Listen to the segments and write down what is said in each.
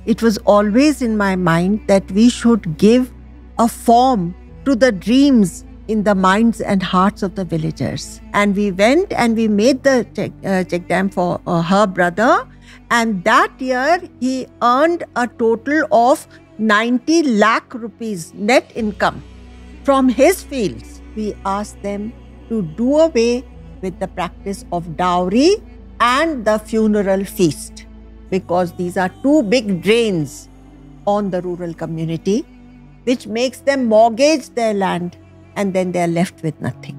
it was always in my mind that we should give a form to the dreams in the minds and hearts of the villagers. And we went and we made the check dam for her brother. And that year, he earned a total of 90 lakh rupees net income from his fields. We asked them to do away with the practice of dowry and the funeral feast, because these are two big drains on the rural community, which makes them mortgage their land, and then they are left with nothing.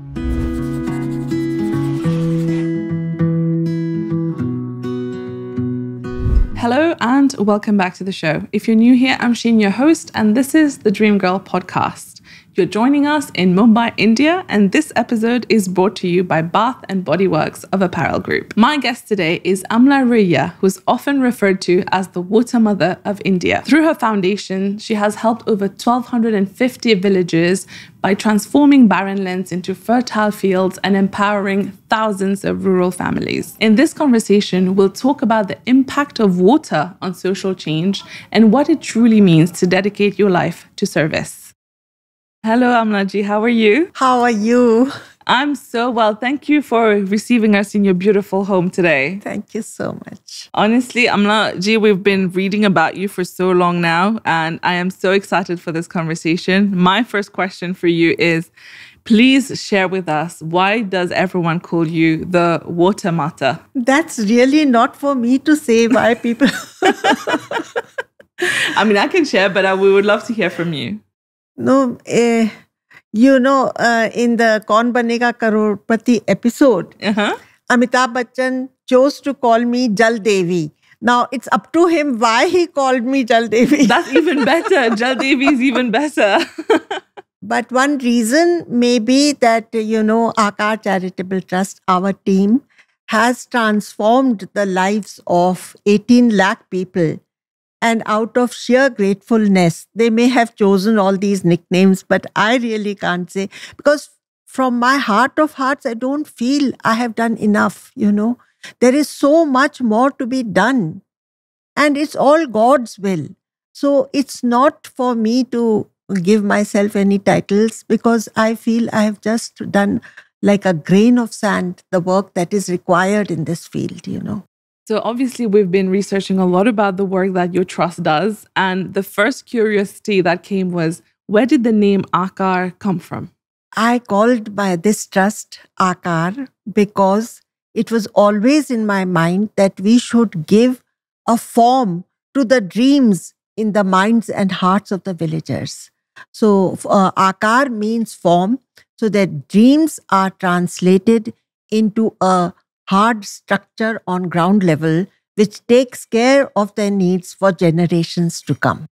Hello and welcome back to the show. If you're new here, I'm Sheen, your host, and this is the Dream Girl podcast. You're joining us in Mumbai, India, and this episode is brought to you by Bath and Body Works of Apparel Group. My guest today is Amla Ruia, who's often referred to as the water mother of India. Through her foundation, she has helped over 1,250 villages by transforming barren lands into fertile fields and empowering thousands of rural families. In this conversation, we'll talk about the impact of water on social change and what it truly means to dedicate your life to service. Hello, Amlaji. How are you? How are you? I'm so well. Thank you for receiving us in your beautiful home today. Thank you so much. Honestly, Amlaji, we've been reading about you for so long now, and I am so excited for this conversation. My first question for you is, please share with us, why does everyone call you the Water Mata? That's really not for me to say why people... I mean, I can share, but we would love to hear from you. No, in the Kaun Banega Crorepati episode, Amitabh Bachchan chose to call me Jal Devi. Now, it's up to him why he called me Jal Devi. That's even better. Jal Devi is even better. But one reason may be that, Aakaar Charitable Trust, our team, has transformed the lives of 18 lakh people. And out of sheer gratefulness, they may have chosen all these nicknames, but I really can't say. Because from my heart of hearts, I don't feel I have done enough, There is so much more to be done. And it's all God's will. So it's not for me to give myself any titles, because I feel I have just done like a grain of sand, the work that is required in this field, So obviously, we've been researching a lot about the work that your trust does. And the first curiosity that came was, where did the name Aakaar come from? I called by this trust Aakaar because it was always in my mind that we should give a form to the dreams in the minds and hearts of the villagers. So Aakaar means form, so that dreams are translated into a hard structure on ground level, which takes care of their needs for generations to come.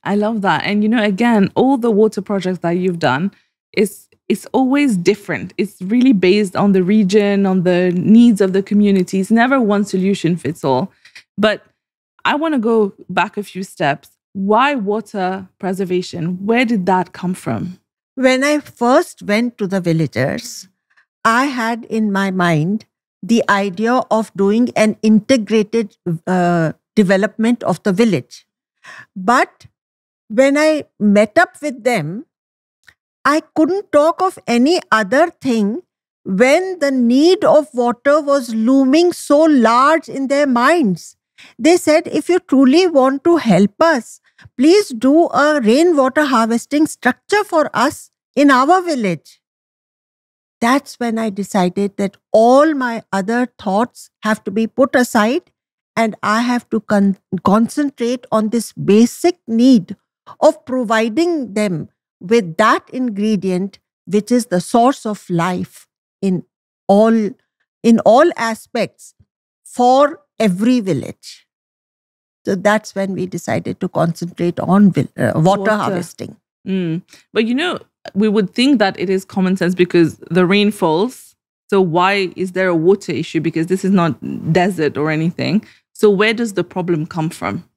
I love that. And, again, all the water projects that you've done, it's always different. It's really based on the region, on the needs of the community. It's never one solution fits all. But I want to go back a few steps. Why water preservation? Where did that come from? When I first went to the villagers, I had in my mind the idea of doing an integrated development of the village. But when I met up with them, I couldn't talk of any other thing when the need of water was looming so large in their minds. They said, if you truly want to help us, please do a rainwater harvesting structure for us in our village. That's when I decided that all my other thoughts have to be put aside and I have to concentrate on this basic need of providing them with that ingredient which is the source of life in all aspects for every village. So that's when we decided to concentrate on water harvesting. But we would think that it is common sense because the rain falls. So why is there a water issue? Because this is not desert or anything. So where does the problem come from?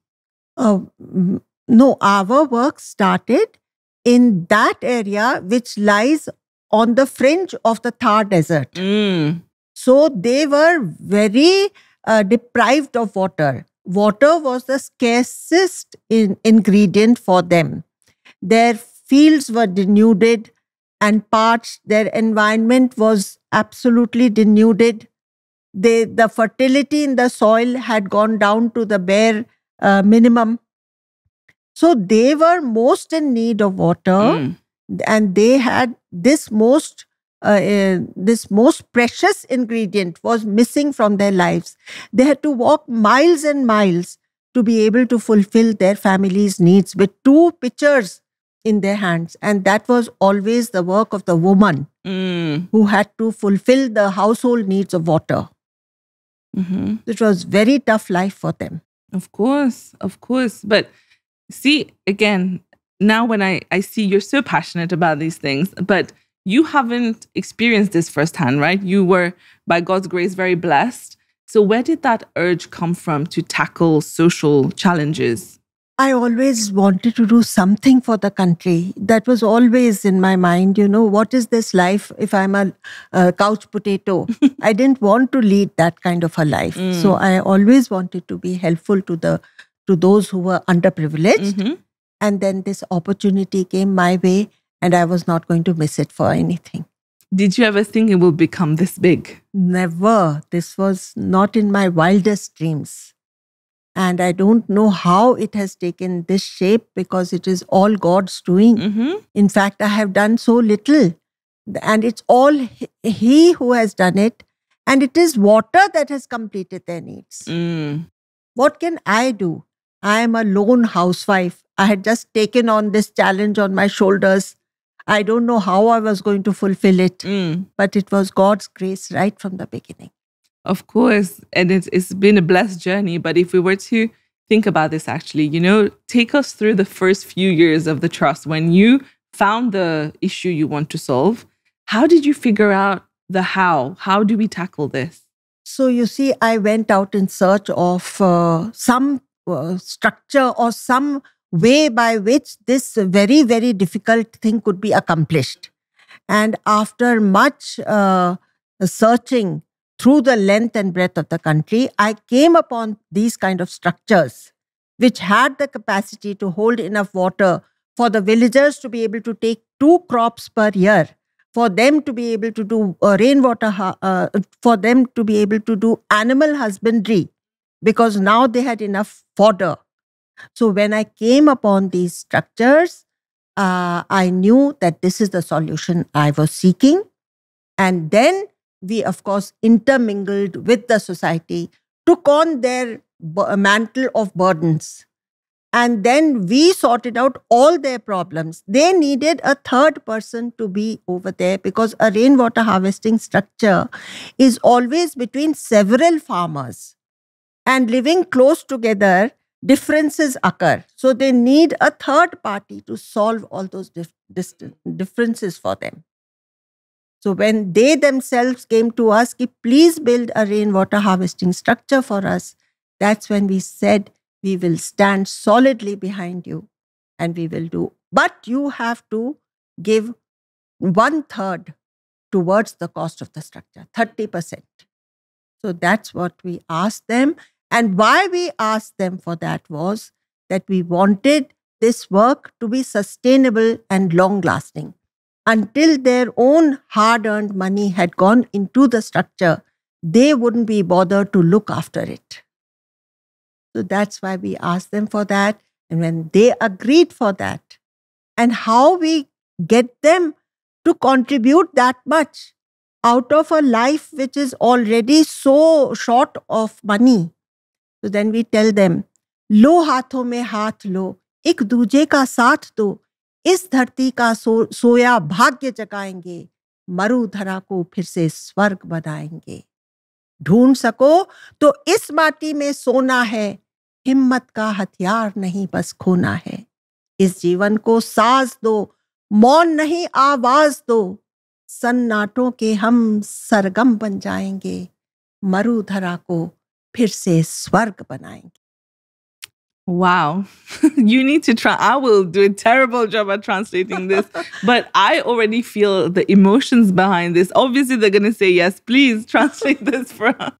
No, our work started in that area which lies on the fringe of the Thar Desert. So they were very deprived of water. water was the scarcest ingredient for them. Their fields were denuded and parched. Their environment was absolutely denuded. The fertility in the soil had gone down to the bare minimum. So they were most in need of water, and they had this most precious ingredient was missing from their lives. They had to walk miles and miles to be able to fulfill their family's needs with 2 pitchers in their hands. And that was always the work of the woman who had to fulfill the household needs of water. It was very tough life for them. Of course. But see, again, now when I see you're so passionate about these things, but you haven't experienced this firsthand, right? You were, by God's grace, very blessed. So where did that urge come from to tackle social challenges? I always wanted to do something for the country. That was always in my mind. What is this life if I'm a couch potato? I didn't want to lead that kind of a life. So I always wanted to be helpful to those who were underprivileged. And then this opportunity came my way, and I was not going to miss it for anything. Did you ever think it will become this big? Never. This was not in my wildest dreams. And I don't know how it has taken this shape, because it is all God's doing. In fact, I have done so little. And it's all He who has done it. And it is water that has completed their needs. What can I do? I am a lone housewife. I had just taken on this challenge on my shoulders. I don't know how I was going to fulfill it. But it was God's grace right from the beginning. Of course. And it's been a blessed journey. But if we were to think about this, actually, take us through the first few years of the trust. When you found the issue you want to solve, how did you figure out the how? How do we tackle this? So you see, I went out in search of some structure or some way by which this very, very difficult thing could be accomplished. And after much searching through the length and breadth of the country, I came upon these kind of structures which had the capacity to hold enough water for the villagers to be able to take 2 crops per year, for them to be able to do rainwater, for them to be able to do animal husbandry, because now they had enough fodder. So when I came upon these structures, I knew that this is the solution I was seeking. And then we, of course, intermingled with the society, took on their mantle of burdens. And then we sorted out all their problems. They needed a third person to be over there, because a rainwater harvesting structure is always between several farmers. And living close together, differences occur. So they need a third party to solve all those differences for them. So when they themselves came to us, please build a rainwater harvesting structure for us, that's when we said, we will stand solidly behind you and we will do. But you have to give 1/3 towards the cost of the structure, 30%. So that's what we asked them. And why we asked them for that was that we wanted this work to be sustainable and long-lasting. Until their own hard-earned money had gone into the structure, they wouldn't be bothered to look after it. So that's why we asked them for that. And when they agreed for that, and how we get them to contribute that much out of a life which is already so short of money. So then we tell them, लो हाथों में हाथ लो, एक दूजे का साथ दो, इस धरती का सोया भाग्य जगाएंगे, मरुधरा को फिर से स्वर्ग बनाएंगे। ढूंढ सको तो इस माटी में सोना है, हिम्मत का हथियार नहीं बस खोना है। इस जीवन को साज दो, मौन नहीं आवाज दो, सन्नाटों के हम सरगम बन जाएंगे, मरुधरा को फिर से स्वर्ग बनाएंगे। Wow. You need to try. I will do a terrible job at translating this, but I already feel the emotions behind this. Obviously, they're going to say, yes, please translate this for us.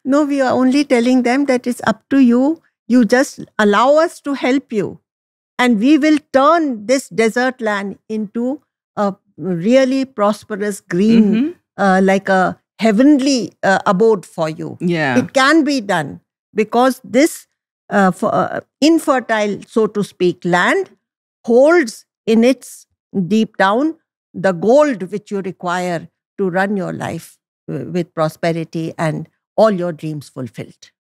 No, we are only telling them that it's up to you. You just allow us to help you. And we will turn this desert land into a really prosperous green, like a heavenly abode for you. Yeah. It can be done because this infertile, so to speak, land holds in its deep down the gold which you require to run your life with prosperity and all your dreams fulfilled.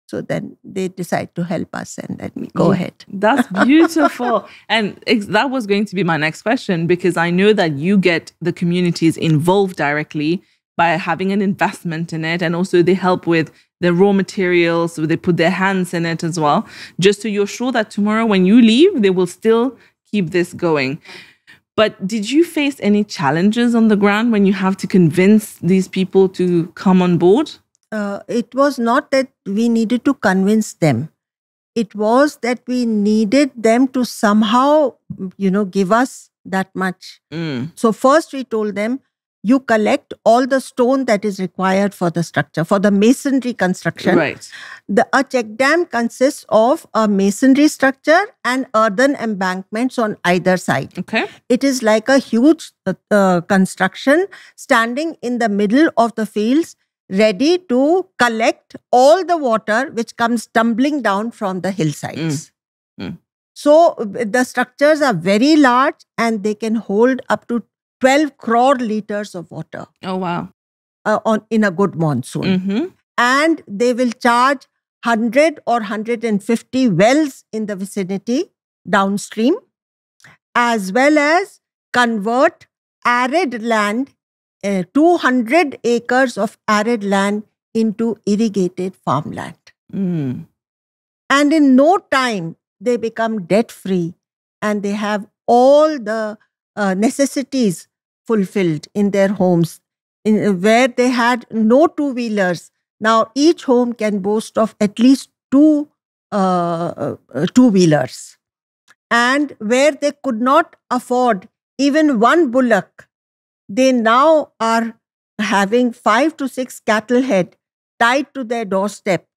So then they decide to help us, and then we go ahead. That's beautiful. And that was going to be my next question, because I know that you get the communities involved directly by having an investment in it. And also they help with the raw materials, so they put their hands in it as well, just so you're sure that tomorrow when you leave, they will still keep this going. But did you face any challenges on the ground when you have to convince these people to come on board? It was not that we needed to convince them. It was that we needed them to somehow, give us that much. So first we told them, you collect all the stone that is required for the structure, for the masonry construction. Right. A check dam consists of a masonry structure and earthen embankments on either side. Okay. It is like a huge construction standing in the middle of the fields, ready to collect all the water which comes tumbling down from the hillsides. So the structures are very large and they can hold up to 12 crore liters of water. Oh, wow. In a good monsoon. And they will charge 100 or 150 wells in the vicinity downstream, as well as convert arid land, 200 acres of arid land into irrigated farmland. And in no time, they become debt-free and they have all the necessities fulfilled in their homes, where they had no two-wheelers. Now, each home can boast of at least two two-wheelers. And where they could not afford even one bullock, they now are having 5 to 6 cattle head tied to their doorstep.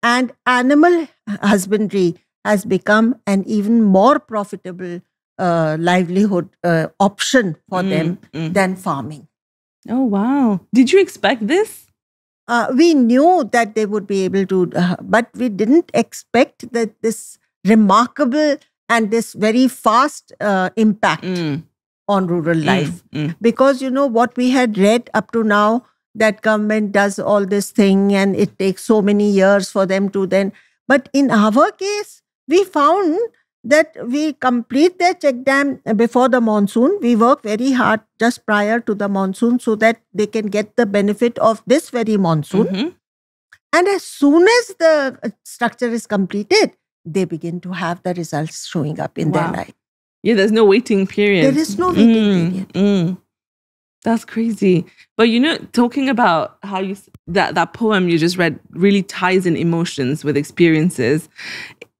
And animal husbandry has become an even more profitable livelihood option for them than farming. Oh, wow. Did you expect this? We knew that they would be able to, but we didn't expect that this remarkable and this very fast impact on rural life. Because, what we had read up to now, that government does all this thing and it takes so many years for them to then. But in our case, we found that we complete their check dam before the monsoon. We work very hard just prior to the monsoon so that they can get the benefit of this very monsoon. And as soon as the structure is completed, they begin to have the results showing up in their life. Yeah, there's no waiting period. There is no waiting period. That's crazy. But talking about how that poem you just read really ties in emotions with experiences.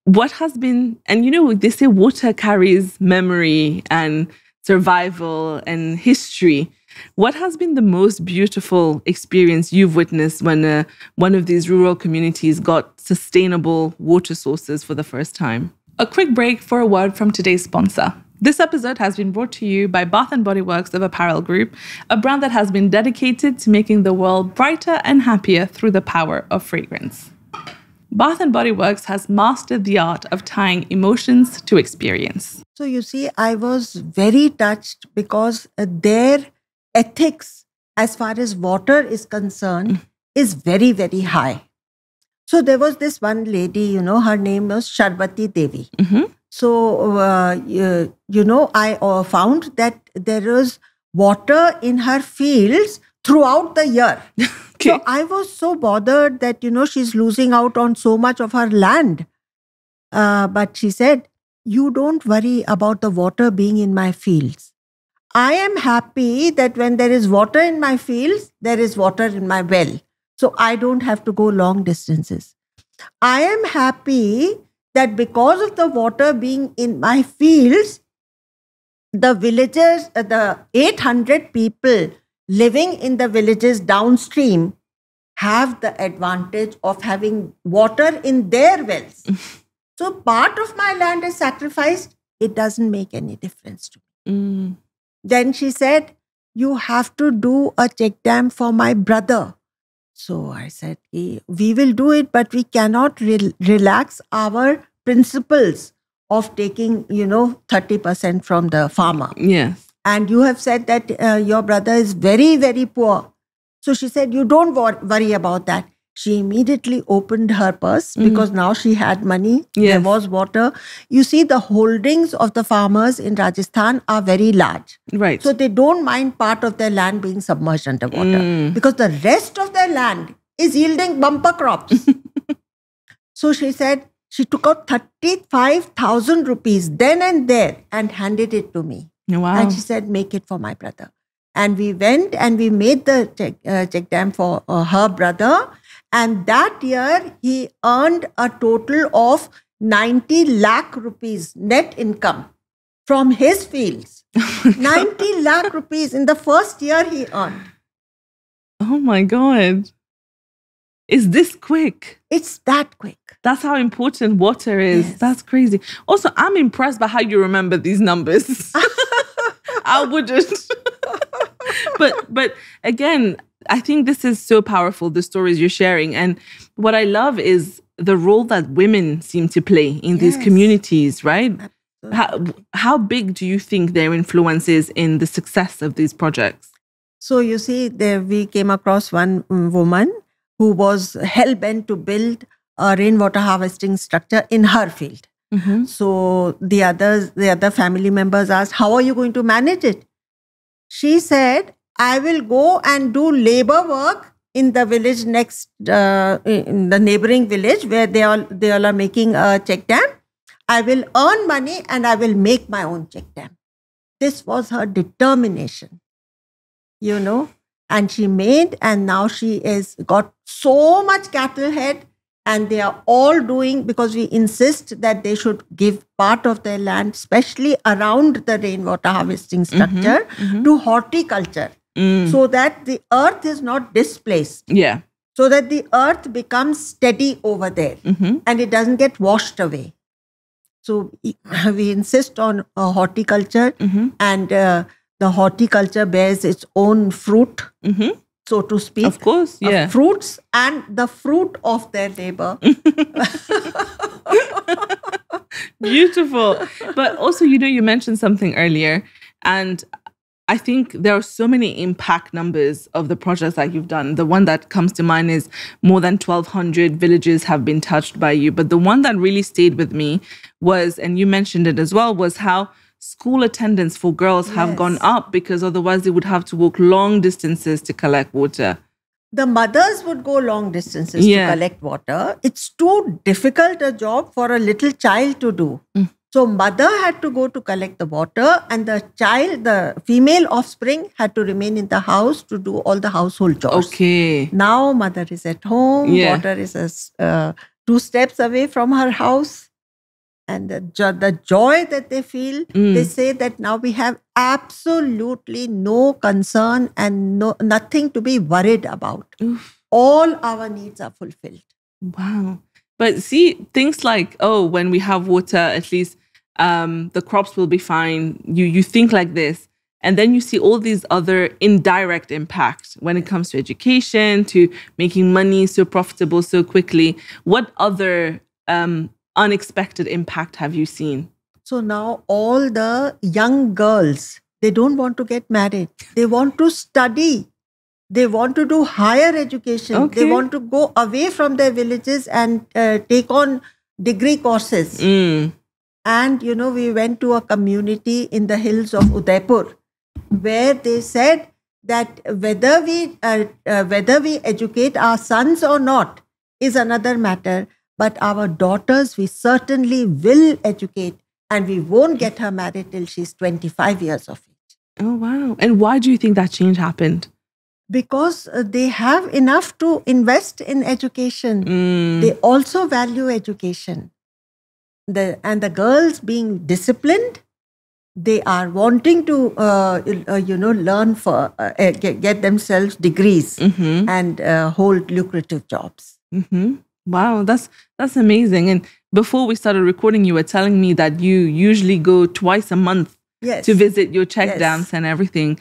What has been, and they say water carries memory and survival and history. What has been the most beautiful experience you've witnessed when one of these rural communities got sustainable water sources for the first time? A quick break for a word from today's sponsor. This episode has been brought to you by Bath & Body Works of Apparel Group, a brand that has been dedicated to making the world brighter and happier through the power of fragrance. Bath & Body Works has mastered the art of tying emotions to experience. So you see, I was very touched because their ethics as far as water is concerned is very, very high. So there was this one lady, her name was Sharbati Devi. So, I found that there is water in her fields throughout the year. Okay. So I was so bothered that, she's losing out on so much of her land. But she said, you don't worry about the water being in my fields. I am happy that when there is water in my fields, there is water in my well. So I don't have to go long distances. I am happy that because of the water being in my fields, the villagers, the 800 people living in the villages downstream have the advantage of having water in their wells. So part of my land is sacrificed. It doesn't make any difference to me. Then she said, you have to do a check dam for my brother. So I said, we will do it, but we cannot relax our principles of taking, 30% from the farmer. Yes. And you have said that your brother is very, very poor. So she said, you don't worry about that. She immediately opened her purse because now she had money. Yes. There was water. You see, the holdings of the farmers in Rajasthan are very large. Right. So they don't mind part of their land being submerged underwater because the rest of their land is yielding bumper crops. So she said, she took out 35,000 rupees then and there and handed it to me. Wow. And she said, make it for my brother. And we went and we made the check dam for her brother. And that year, he earned a total of 90 lakh rupees net income from his fields. 90 lakh rupees in the first year he earned. Oh my God. Is this quick? It's that quick. That's how important water is. Yes. That's crazy. Also, I'm impressed by how you remember these numbers. I wouldn't. But again, I think this is so powerful, the stories you're sharing. And what I love is the role that women seem to play in these communities, right? How big do you think their influence is in the success of these projects? So you see, there we came across one woman who was hell-bent to build a rainwater harvesting structure in her field. Mm-hmm. So the other family members asked, how are you going to manage it? She said, I will go and do labor work in the village next, in the neighboring village where they all are making a check dam. I will earn money and I will make my own check dam. This was her determination, and she made, and now she is got so much cattle head, and they are all doing, because we insist that they should give part of their land, especially around the rainwater harvesting structure, to horticulture, so that the earth is not displaced. Yeah. So that the earth becomes steady over there and it doesn't get washed away. So we insist on horticulture, and the horticulture bears its own fruit, so to speak. Of course, yeah. Fruits and the fruit of their labor. Beautiful. But also, you mentioned something earlier, and I think there are so many impact numbers of the projects that you've done. The one that comes to mind is more than 1,200 villages have been touched by you. But the one that really stayed with me was, and you mentioned it as well, was how school attendance for girls have gone up, because otherwise they would have to walk long distances to collect water. The mothers would go long distances to collect water. It's too difficult a job for a little child to do. So mother had to go to collect the water, and the child, the female offspring, had to remain in the house to do all the household chores. Okay. Now mother is at home. Water is 2 steps away from her house. And the joy that they feel, they say that now we have absolutely no concern and nothing to be worried about. Oof. All our needs are fulfilled. Wow. But see, things like, when we have water, at least the crops will be fine. You think like this. And then you see all these other indirect impacts when it comes to education, to making money so profitable so quickly. What other unexpected impact have you seen? So now all the young girls, they don't want to get married. They want to study. They want to do higher education. Okay. They want to go away from their villages and take on degree courses. And, we went to a community in the hills of Udaipur where they said that whether we educate our sons or not is another matter. But our daughters, we certainly will educate, and we won't get her married till she's 25 years of age. Oh, wow. And why do you think that change happened? Because they have enough to invest in education. They also value education. And the girls being disciplined, they are wanting to, learn for, get themselves degrees and hold lucrative jobs. Wow, that's amazing. And before we started recording, you were telling me that you usually go twice a month to visit your Czech dams and everything.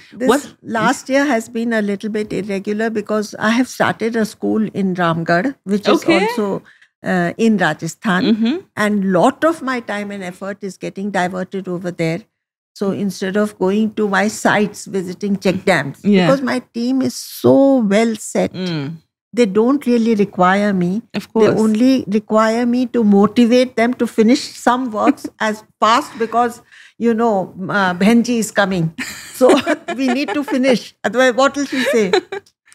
Last year has been a little bit irregular because I have started a school in Ramgarh, which is also in Rajasthan. And lot of my time and effort is getting diverted over there. So instead of going to my sites, visiting Czech dams, because my team is so well set, they don't really require me. Of course. They only require me to motivate them to finish some works as fast because, Bhenji is coming. So we need to finish. Otherwise, what will she say?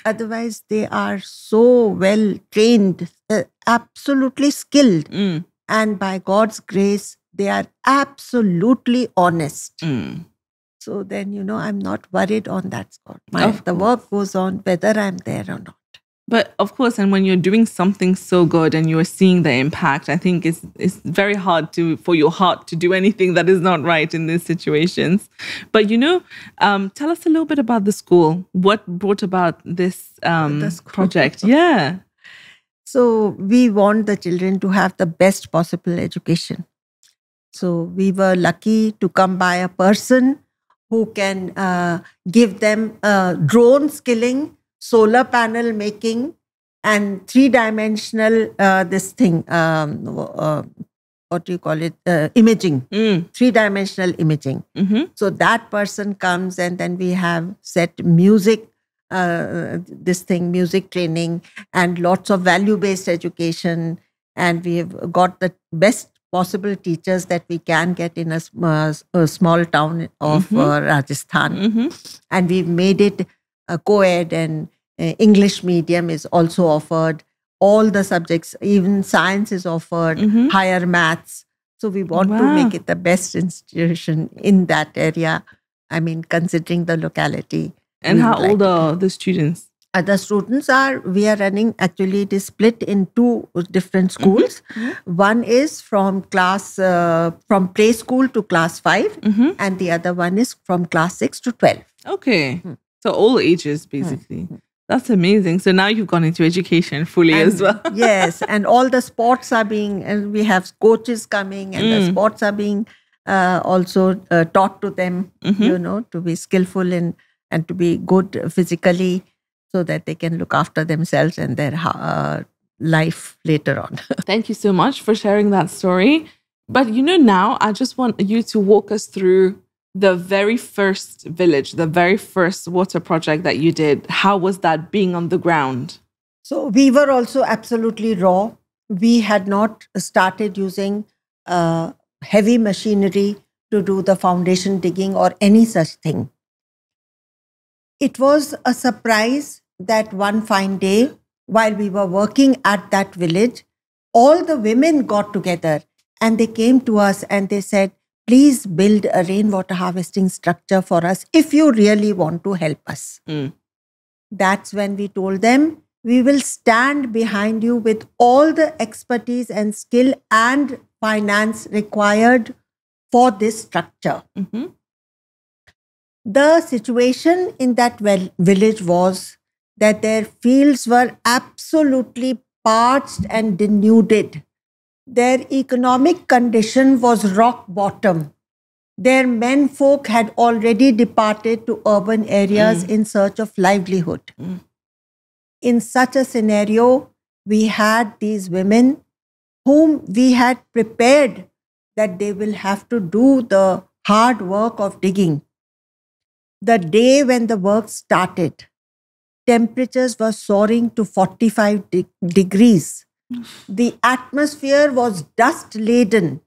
Otherwise, they are so well trained, absolutely skilled. And by God's grace, they are absolutely honest. So then, I'm not worried on that score. The work goes on whether I'm there or not. But of course, and when you're doing something so good and you're seeing the impact, I think it's very hard for your heart to do anything that is not right in these situations. But tell us a little bit about the school. What brought about this project? Yeah. So we want the children to have the best possible education. So we were lucky to come by a person who can give them drone skilling, solar panel making, and three-dimensional imaging, three-dimensional imaging. So that person comes and then we have set music, music training and lots of value-based education. And we have got the best possible teachers that we can get in a small town of Rajasthan. And we've made it co-ed, and English medium is also offered. All the subjects, even science is offered, higher maths. So we want to make it the best institution in that area. I mean, considering the locality. And how old are the students? The students we are running, actually it is split in two different schools. One is from preschool to class 5 and the other one is from class 6 to 12. Okay. So all ages basically. That's amazing. So now you've gone into education fully as well. Yes. And all the sports are and we have coaches coming and the sports are being also taught to them, to be skillful and to be good physically so that they can look after themselves and their life later on. Thank you so much for sharing that story. But now I just want you to walk us through the very first village, the very first water project that you did. How was that being on the ground? So we were also absolutely raw. We had not started using heavy machinery to do the foundation digging or any such thing. It was a surprise that one fine day, while we were working at that village, all the women got together and they came to us and they said, please build a rainwater harvesting structure for us if you really want to help us. That's when we told them, we will stand behind you with all the expertise and skill and finance required for this structure. The situation in that village was that their fields were absolutely parched and denuded. Their economic condition was rock bottom. Their menfolk had already departed to urban areas in search of livelihood. In such a scenario, we had these women whom we had prepared that they will have to do the hard work of digging. The day when the work started, temperatures were soaring to 45 degrees. The atmosphere was dust-laden.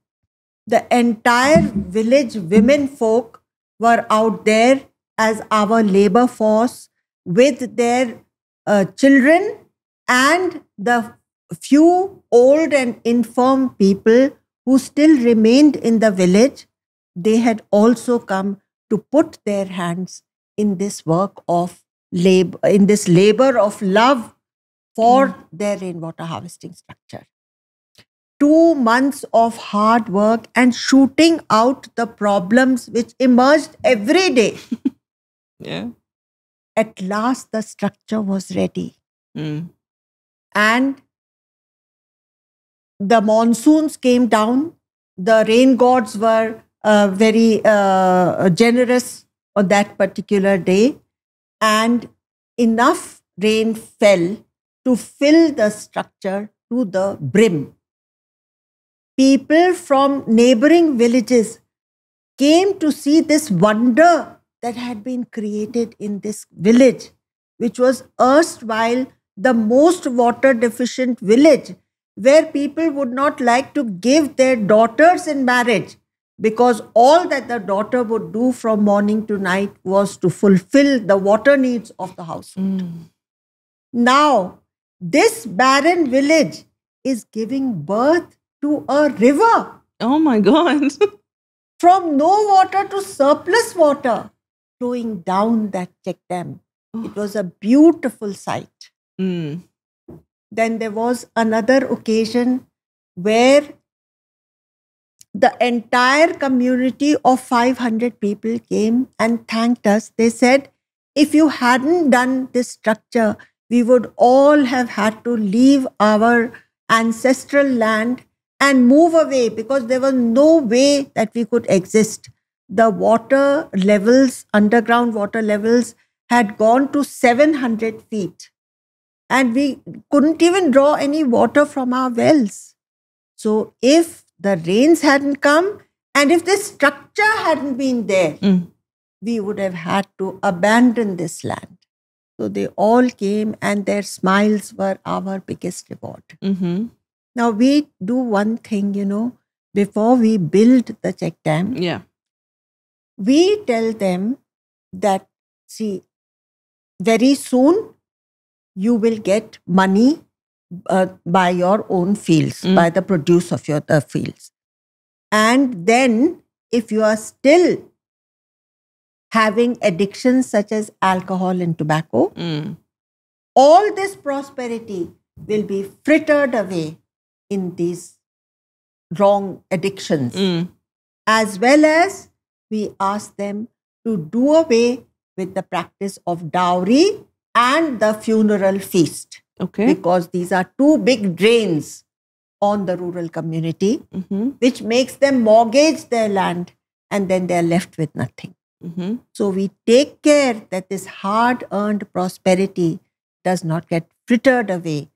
The entire village women folk were out there as our labor force with their children and the few old and infirm people who still remained in the village. They had also come to put their hands in this work of labor, in this labor of love for their rainwater harvesting structure. 2 months of hard work and shooting out the problems which emerged every day. Yeah. At last, the structure was ready. Mm. And the monsoons came down. The rain gods were very generous on that particular day. And enough rain fell to fill the structure to the brim. People from neighboring villages came to see this wonder that had been created in this village, which was erstwhile the most water deficient village, where people would not like to give their daughters in marriage because all that the daughter would do from morning to night was to fulfill the water needs of the household. Now, this barren village is giving birth to a river. Oh my God. From no water to surplus water flowing down that check dam. It was a beautiful sight. Mm. Then there was another occasion where the entire community of 500 people came and thanked us. They said, if you hadn't done this structure, we would all have had to leave our ancestral land and move away because there was no way that we could exist. The water levels, underground water levels, had gone to 700 feet. And we couldn't even draw any water from our wells. So if the rains hadn't come and if this structure hadn't been there, we would have had to abandon this land. So they all came and their smiles were our biggest reward. Mm-hmm. Now we do one thing, before we build the check dam. Yeah. We tell them that, see, very soon you will get money by your own fields, by the produce of your fields. And then if you are still having addictions such as alcohol and tobacco, all this prosperity will be frittered away in these wrong addictions. As well as we ask them to do away with the practice of dowry and the funeral feast. Okay. Because these are two big drains on the rural community, which makes them mortgage their land and then they're left with nothing. So we take care that this hard-earned prosperity does not get frittered away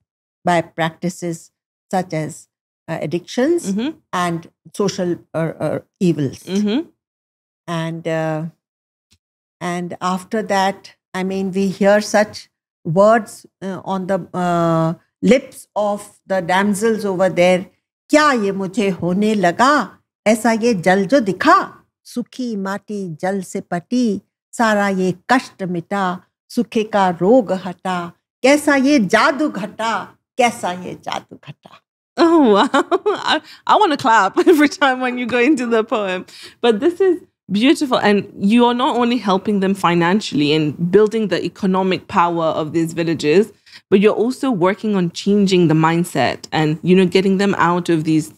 by practices such as addictions and social evils. And after that, I mean, we hear such words on the lips of the damsels over there. क्या ये मुझे होने लगा, ऐसा ये जल जो दिखा, सुखी माटी जल से पटी, सारा ये कष्ट मिटा, सुखे का रोग हटा, कैसा ये जादू घटा, कैसा ये जादू घटा. Oh, wow. I want to clap every time when you go into the poem. But this is beautiful. And you are not only helping them financially and building the economic power of these villages, but you're also working on changing the mindset and, getting them out of these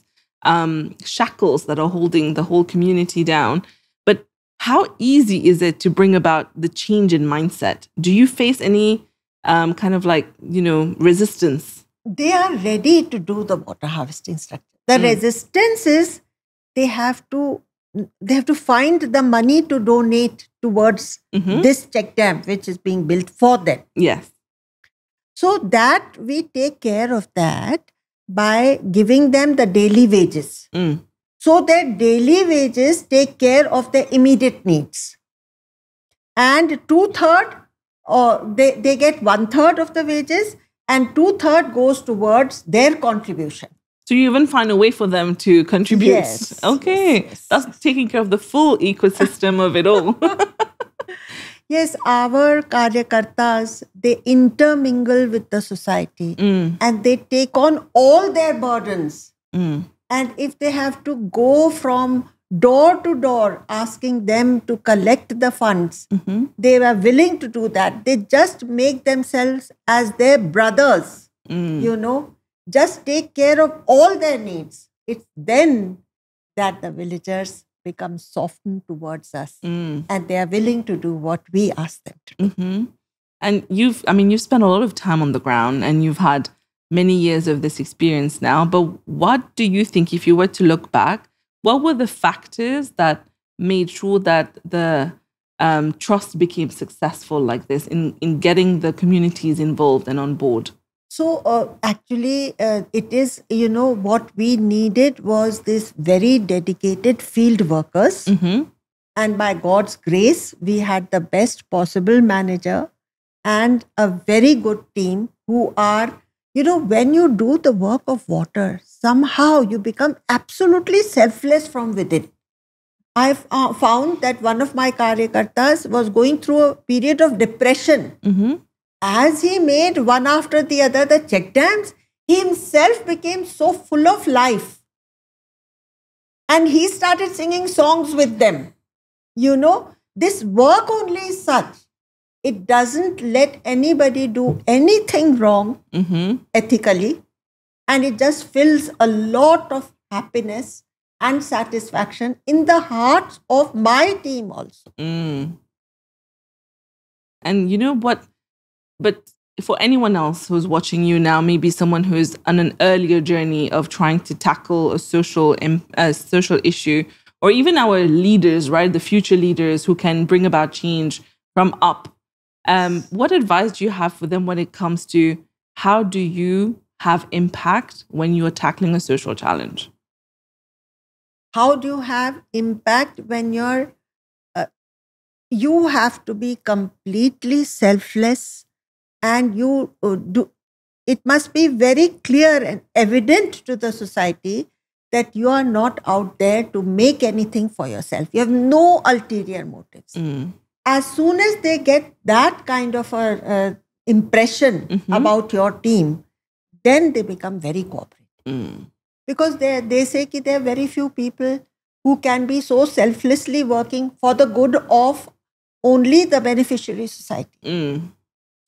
shackles that are holding the whole community down. But how easy is it to bring about the change in mindset? Do you face any resistance? They are ready to do the water harvesting structure. The resistance is they have to find the money to donate towards this check dam, which is being built for them. Yes. So that we take care of that by giving them the daily wages. So their daily wages take care of their immediate needs. And 2/3, or they get 1/3 of the wages, and 2/3 goes towards their contribution. So you even find a way for them to contribute. Yes. Okay. Yes. That's taking care of the full ecosystem of it all. Yes, our karyakartas, they intermingle with the society and they take on all their burdens. And if they have to go from door to door asking them to collect the funds, they were willing to do that. They just make themselves as their brothers, just take care of all their needs, it's then that the villagers become softened towards us and they are willing to do what we ask them to do. Mm-hmm. And you've spent a lot of time on the ground and you've had many years of this experience now. But what do you think, if you were to look back, what were the factors that made sure that the trust became successful like this in getting the communities involved and on board? So actually, it is, what we needed was this very dedicated field workers. Mm-hmm. And by God's grace, we had the best possible manager and a very good team who are, when you do the work of water, somehow you become absolutely selfless from within. I've found that one of my karyakartas was going through a period of depression. Mm-hmm. As he made one after the other the check dams, he himself became so full of life. And he started singing songs with them. This work only is such. It doesn't let anybody do anything wrong ethically. And it just fills a lot of happiness and satisfaction in the hearts of my team also. And you know what? But for anyone else who's watching you now, maybe someone who's on an earlier journey of trying to tackle a social issue, or even our leaders, right? The future leaders who can bring about change from up. What advice do you have for them when it comes to how do you have impact when you are tackling a social challenge? How do you have impact when you have to be completely selfless, and it must be very clear and evident to the society that you are not out there to make anything for yourself. You have no ulterior motives. As soon as they get that kind of a impression about your team, then they become very cooperative. Because they say that there are very few people who can be so selflessly working for the good of only the beneficiary society.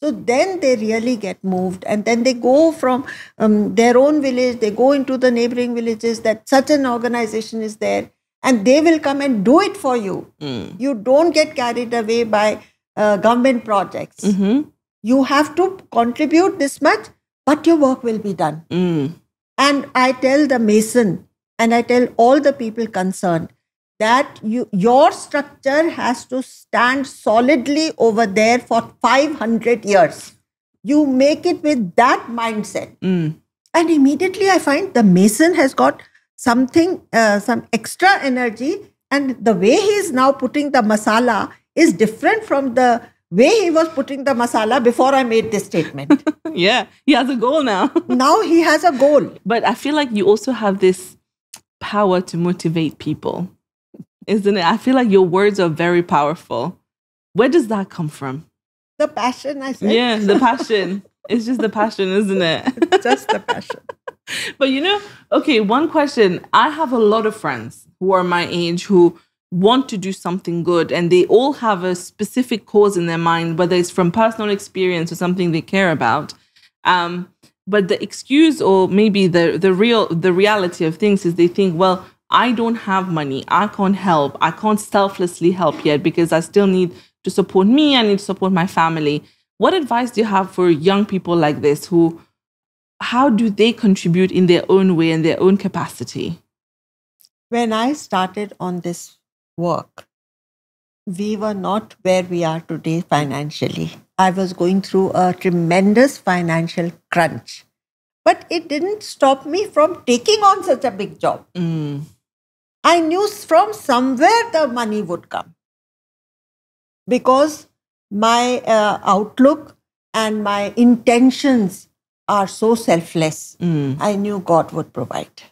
So then they really get moved, and then they go from their own village, they go into the neighboring villages that such an organization is there, and they will come and do it for you. You don't get carried away by government projects. You have to contribute this much, but your work will be done. And I tell the mason, and I tell all the people concerned, that your structure has to stand solidly over there for 500 years. You make it with that mindset. And immediately I find the mason has got something, some extra energy, and the way he is now putting the masala is different from the way he was putting the masala before I made this statement. Yeah, he has a goal now. Now he has a goal. But I feel like you also have this power to motivate people, isn't it? I feel like your words are very powerful. Where does that come from? The passion, I said. Yeah, the passion. It's just the passion, isn't it? It's just the passion. But okay, one question. I have a lot of friends who are my age who want to do something good, and they all have a specific cause in their mind, whether it's from personal experience or something they care about. But the excuse, or maybe the reality of things, is they think, well, I don't have money. I can't help. I can't selflessly help yet because I still need to support me. I need to support my family. What advice do you have for young people like this how do they contribute in their own way and their own capacity? When I started on this work, we were not where we are today financially. I was going through a tremendous financial crunch, but it didn't stop me from taking on such a big job. I knew from somewhere the money would come, because my outlook and my intentions are so selfless. I knew God would provide.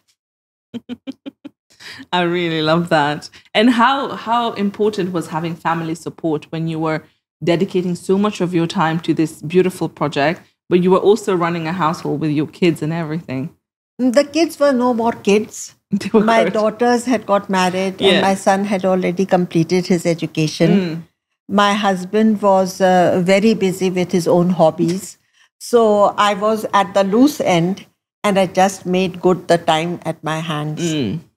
I really love that. And how important was having family support when you were dedicating so much of your time to this beautiful project, but you were also running a household with your kids and everything? The kids were no more kids. My daughters had got married, and my son had already completed his education. My husband was very busy with his own hobbies. So I was at the loose end. and I just made good the time at my hands.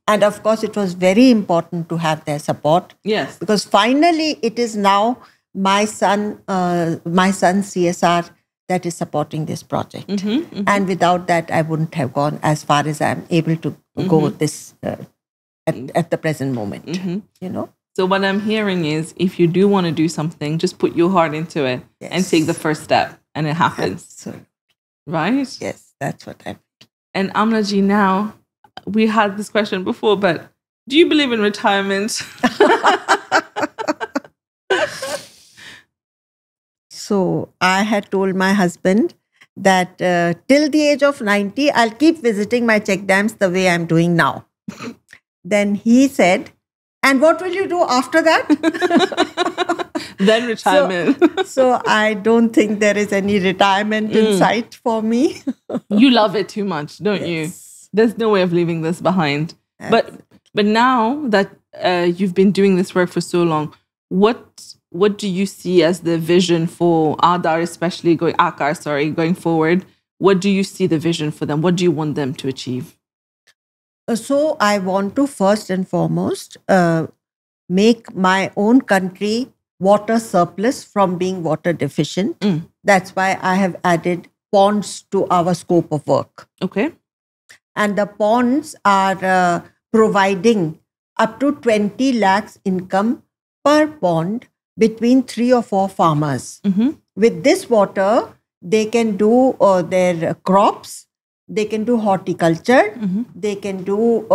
And of course, it was very important to have their support. Yes. Because finally, it is now my son CSR that is supporting this project. And without that, I wouldn't have gone as far as I'm able to go this at the present moment. You know. So what I'm hearing is, if you do want to do something, just put your heart into it and take the first step, and it happens. Absolutely. Right? Yes, that's what I. And Amna ji, now we had this question before, but do you believe in retirement? So I had told my husband that till the age of 90, I'll keep visiting my check dams the way I'm doing now. Then he said, and what will you do after that? Then retirement. So I don't think there is any retirement in sight for me. You love it too much, don't you? There's no way of leaving this behind. But now that you've been doing this work for so long, what do you see as the vision for Aadhar, especially going forward? What do you see the vision for them? What do you want them to achieve? So I want to first and foremost make my own country water surplus from being water deficient. That's why I have added ponds to our scope of work. Okay. And the ponds are providing up to 20 lakhs income per pond between 3 or 4 farmers. With this water, they can do their crops, they can do horticulture, they can do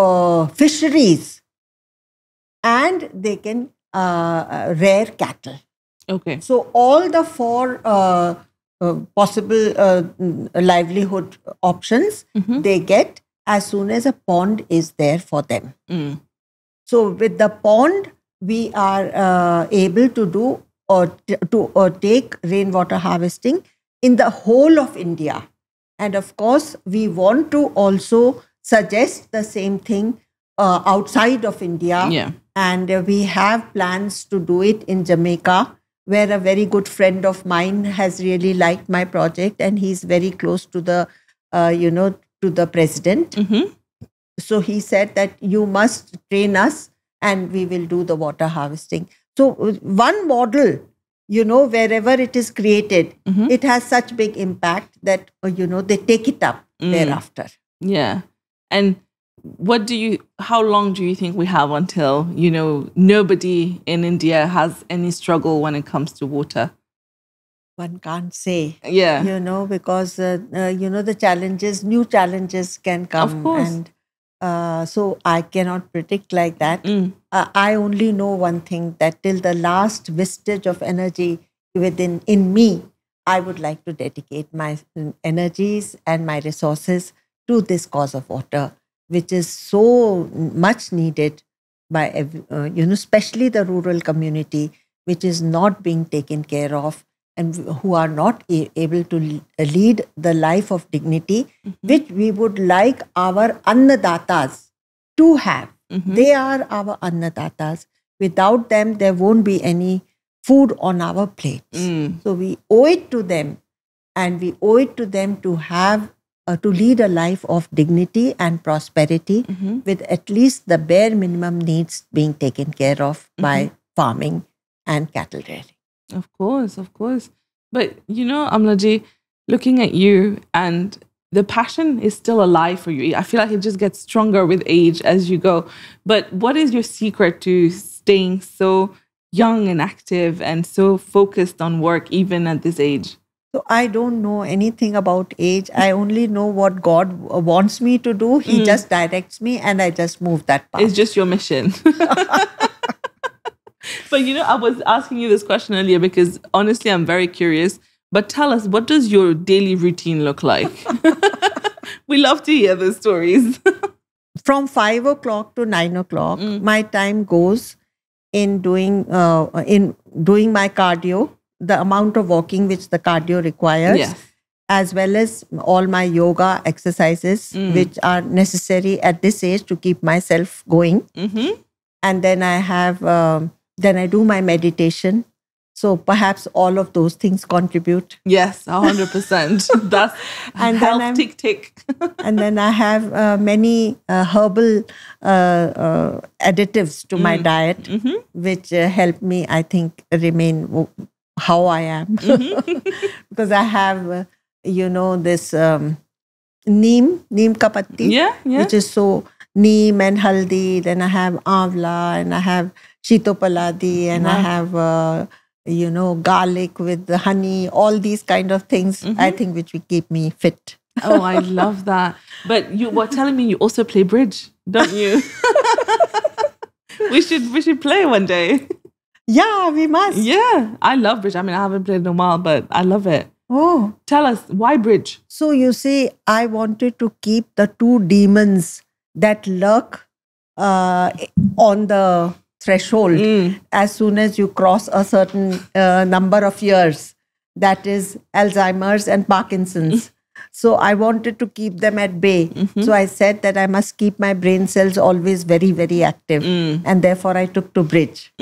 fisheries, and they can rear cattle. Okay. So all the 4 possible livelihood options they get as soon as a pond is there for them. So with the pond, we are able to do or take rainwater harvesting in the whole of India. And of course, we want to also suggest the same thing outside of India. Yeah. And we have plans to do it in Jamaica, where a very good friend of mine has really liked my project, and he's very close to the, to the president. So he said that you must train us and we will do the water harvesting. So one model, wherever it is created, it has such big impact that, they take it up thereafter. Yeah. And how long do you think we have until, nobody in India has any struggle when it comes to water? One can't say. Yeah. Because, the challenges, new challenges can come. Of course. And so I cannot predict like that. I only know one thing, that till the last vestige of energy in me, I would like to dedicate my energies and my resources to this cause of water, which is so much needed by, especially the rural community, which is not being taken care of and who are not able to lead the life of dignity, which we would like our annadatas to have. They are our annadatas. Without them, there won't be any food on our plates. So we owe it to them, and we owe it to them to have to lead a life of dignity and prosperity with at least the bare minimum needs being taken care of by farming and cattle rearing. Of course. But, Amna ji, looking at you, and the passion is still alive for you. I feel like it just gets stronger with age as you go. But what is your secret to staying so young and active and so focused on work even at this age? So I don't know anything about age. I only know what God wants me to do. He just directs me and I just move that path. It's just your mission. But, I was asking you this question earlier because honestly, I'm very curious. But tell us, what does your daily routine look like? We love to hear the stories. From 5 o'clock to 9 o'clock, my time goes in doing my cardio, the amount of walking which the cardio requires, as well as all my yoga exercises, which are necessary at this age to keep myself going. And then I have, then I do my meditation. So perhaps all of those things contribute. Yes, 100%. That's And health tick. And then I have many herbal additives to my diet, which help me, I think, remain how I am. Because I have, this neem ka patti, which is so neem and haldi. Then I have avla, and I have shitopaladi, and I have garlic with the honey, all these kind of things, I think, which will keep me fit. Oh, I love that. But you were telling me you also play bridge, don't you? we should play one day. Yeah, we must. Yeah, I love bridge. I mean, I haven't played in a while, but I love it. Oh. Tell us, why bridge? So you see, I wanted to keep the two demons that lurk on the threshold as soon as you cross a certain number of years. That is Alzheimer's and Parkinson's. So I wanted to keep them at bay. So I said that I must keep my brain cells always very, very active. And therefore I took to bridge.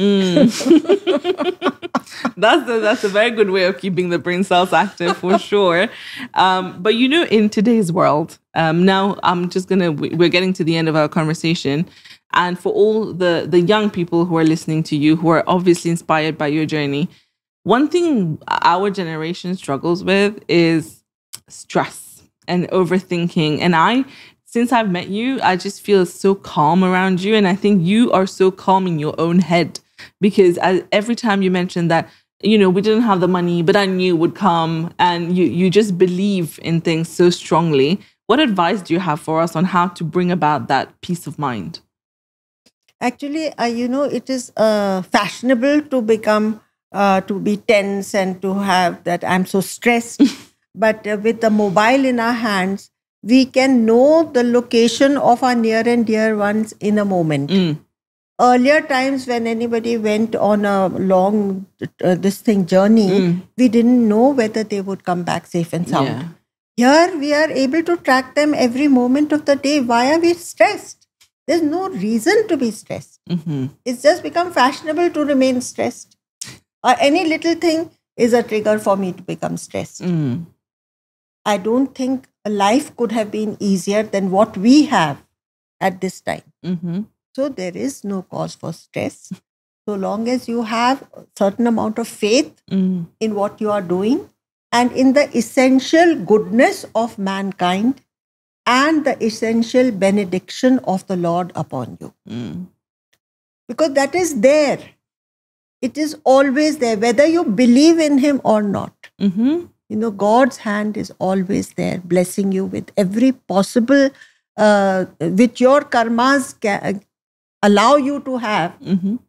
That's a very good way of keeping the brain cells active, for sure. But in today's world, now we're getting to the end of our conversation. And for all the young people who are listening to you, who are obviously inspired by your journey, one thing our generation struggles with is stress and overthinking. And since I've met you, I just feel so calm around you. And I think you are so calm in your own head, because every time you mentioned that, we didn't have the money, but I knew it would come, and you just believe in things so strongly. What advice do you have for us on how to bring about that peace of mind? Actually, it is fashionable to become, to be tense and to have that I'm so stressed. But with the mobile in our hands, we can know the location of our near and dear ones in a moment. Earlier times when anybody went on a long journey, we didn't know whether they would come back safe and sound. Yeah. Here we are able to track them every moment of the day. Why are we stressed? There's no reason to be stressed. It's just become fashionable to remain stressed. Or any little thing is a trigger for me to become stressed. I don't think life could have been easier than what we have at this time. So there is no cause for stress. So long as you have a certain amount of faith in what you are doing and in the essential goodness of mankind and the essential benediction of the Lord upon you. Because that is there. It is always there, whether you believe in Him or not. God's hand is always there, blessing you with every possible, which your karmas allow you to have.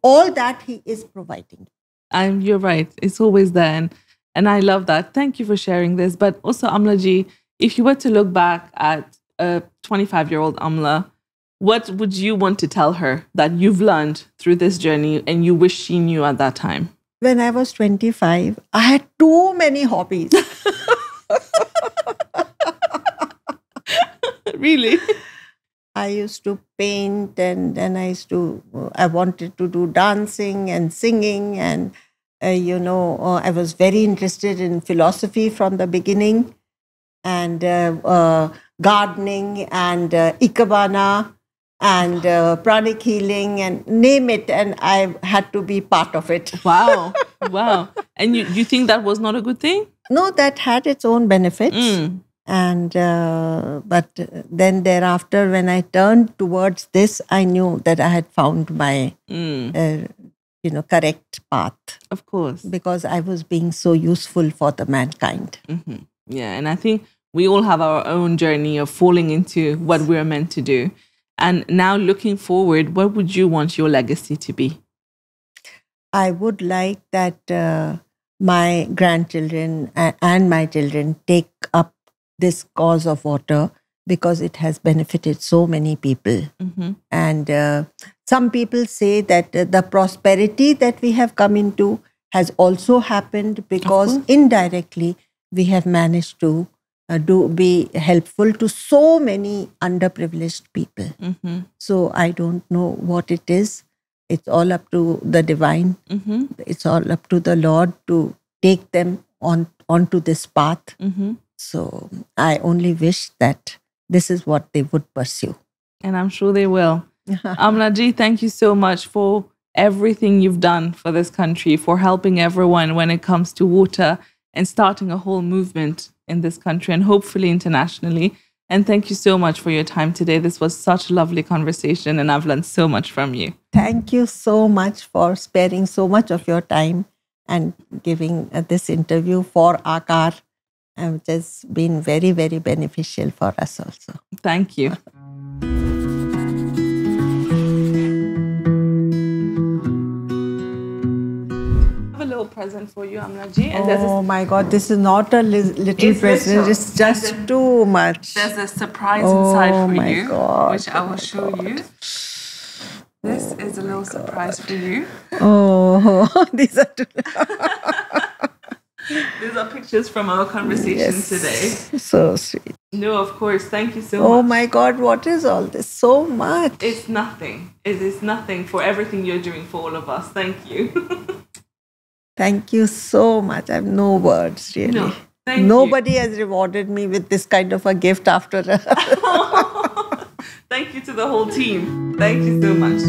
All that He is providing. You're right. It's always there. And I love that. Thank you for sharing this. But also, Amlaji, if you were to look back at a 25-year-old Amla, what would you want to tell her that you've learned through this journey and you wish she knew at that time? When I was 25, I had too many hobbies. Really? I used to paint, and then I wanted to do dancing and singing, and I was very interested in philosophy from the beginning, and gardening and ikebana and pranic healing, and name it, and I had to be part of it. Wow. And you think that was not a good thing? No, that had its own benefits. And but then thereafter, when I turned towards this, I knew that I had found my correct path. Of course, because I was being so useful for the mankind. Yeah, and I think we all have our own journey of falling into what we're meant to do. And now, looking forward, what would you want your legacy to be? I would like that my grandchildren and my children take up this cause of water, because it has benefited so many people. And some people say that the prosperity that we have come into has also happened because indirectly we have managed to be helpful to so many underprivileged people. So I don't know what it is. it's all up to the divine. It's all up to the Lord to take them onto this path. So I only wish that this is what they would pursue. And I'm sure they will. Amna ji, thank you so much for everything you've done for this country, for helping everyone when it comes to water and starting a whole movement in this country and hopefully internationally. And thank you so much for your time today. This was such a lovely conversation and I've learned so much from you. Thank you so much for sparing so much of your time and giving this interview for Aakar, which has been very, very beneficial for us also. Thank you. A little present for you, Amna ji. And oh my God, this is not a little present. It's just too much. There's a surprise inside for you, God, which I will show you. This is a little surprise for you. Oh, these are too. These are pictures from our conversation today. So sweet. No, of course. Thank you so much. Oh my God, what is all this? So much. It's nothing. It is nothing for everything you're doing for all of us. Thank you. Thank you so much. I have no words, really. No, Nobody has rewarded me with this kind of a gift after. Thank you to the whole team. Thank you so much.